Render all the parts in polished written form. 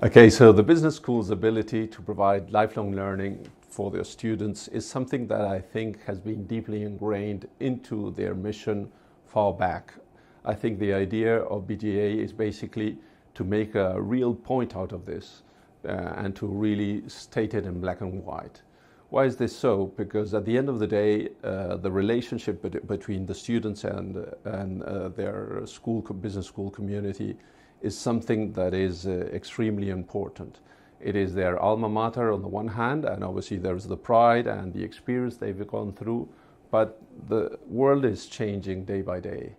Okay, so the business school's ability to provide lifelong learning for their students is something that I think has been deeply ingrained into their mission far back. I think the idea of BGA is basically to make a real point out of this and to really state it in black and white. Why is this so? Because at the end of the day, the relationship between the students and their business school community is something that is extremely important. It is their alma mater on the one hand, and obviously there's the pride and the experience they've gone through, but the world is changing day by day.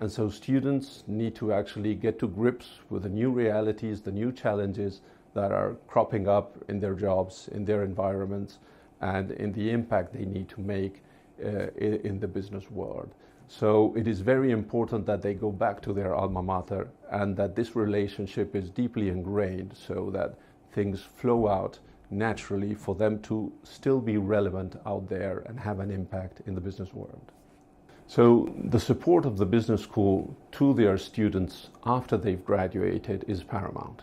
And so students need to actually get to grips with the new realities, the new challenges that are cropping up in their jobs, in their environments, and in the impact they need to make in the business world. So it is very important that they go back to their alma mater and that this relationship is deeply ingrained so that things flow out naturally for them to still be relevant out there and have an impact in the business world. So the support of the business school to their students after they've graduated is paramount.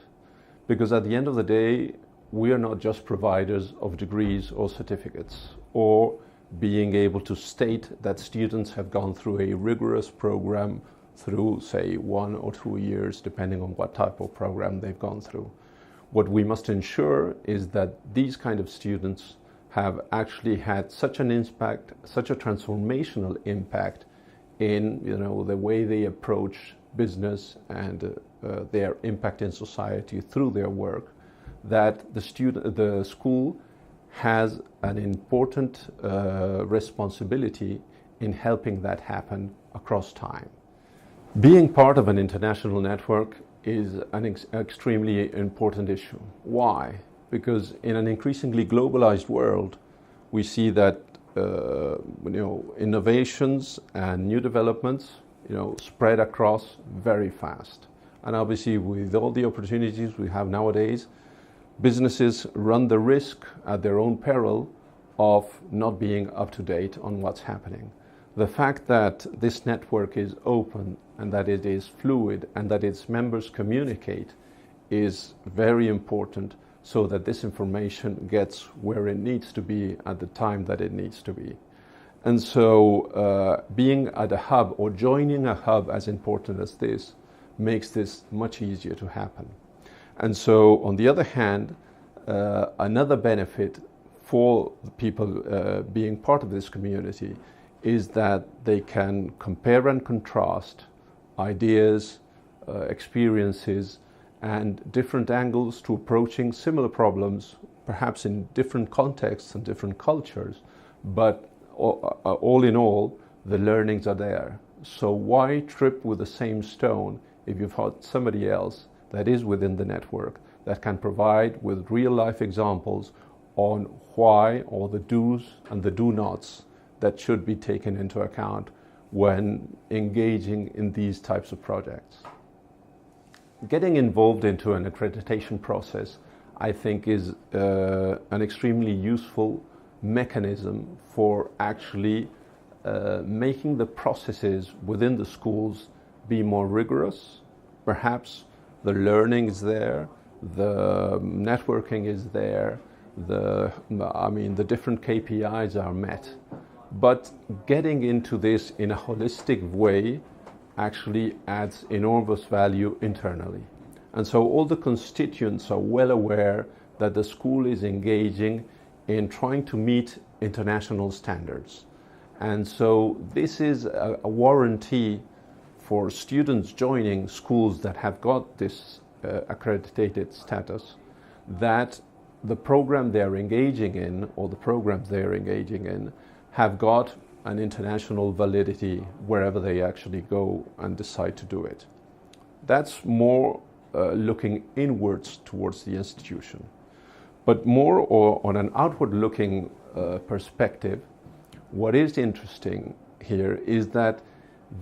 Because at the end of the day, we are not just providers of degrees or certificates or being able to state that students have gone through a rigorous program through, say, 1 or 2 years, depending on what type of program they've gone through. What we must ensure is that these kind of students have actually had such an impact, such a transformational impact in the way they approach business and their impact in society through their work, that the school has an important responsibility in helping that happen across time. Being part of an international network is an extremely important issue. Why? Because in an increasingly globalized world, we see that innovations and new developments spread across very fast. And obviously with all the opportunities we have nowadays, businesses run the risk at their own peril of not being up to date on what's happening. The fact that this network is open and that it is fluid and that its members communicate is very important so that this information gets where it needs to be at the time that it needs to be. And so being at a hub or joining a hub as important as this makes this much easier to happen. And so, on the other hand, another benefit for the people being part of this community is that they can compare and contrast ideas, experiences, and different angles to approaching similar problems, perhaps in different contexts and different cultures, but all in all, the learnings are there. So why trip with the same stone if you've had somebody else that is within the network that can provide with real life examples on why, or the do's and the do-nots that should be taken into account when engaging in these types of projects. Getting involved into an accreditation process, I think, is an extremely useful mechanism for actually making the processes within the schools be more rigorous. Perhaps the learning is there, the networking is there, the different KPIs are met. But getting into this in a holistic way actually adds enormous value internally. And so all the constituents are well aware that the school is engaging in trying to meet international standards. And so this is a warranty for students joining schools that have got this accredited status, that the program they're engaging in, or the programs they're engaging in, have got an international validity wherever they actually go and decide to do it. That's more looking inwards towards the institution. But more on an outward-looking perspective, what is interesting here is that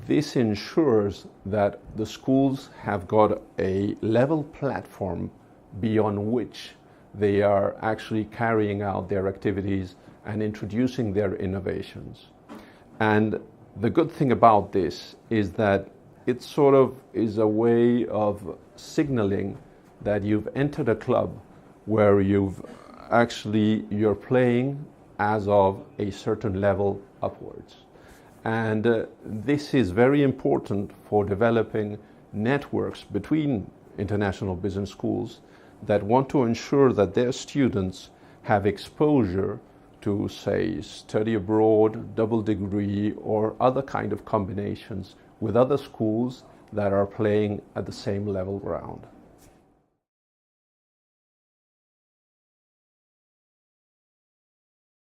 this ensures that the schools have got a level platform beyond which they are actually carrying out their activities and introducing their innovations. And the good thing about this is that it sort of is a way of signaling that you've entered a club where you're playing as of a certain level upwards. And this is very important for developing networks between international business schools that want to ensure that their students have exposure to, say, study abroad, double degree, or other kind of combinations with other schools that are playing at the same level ground.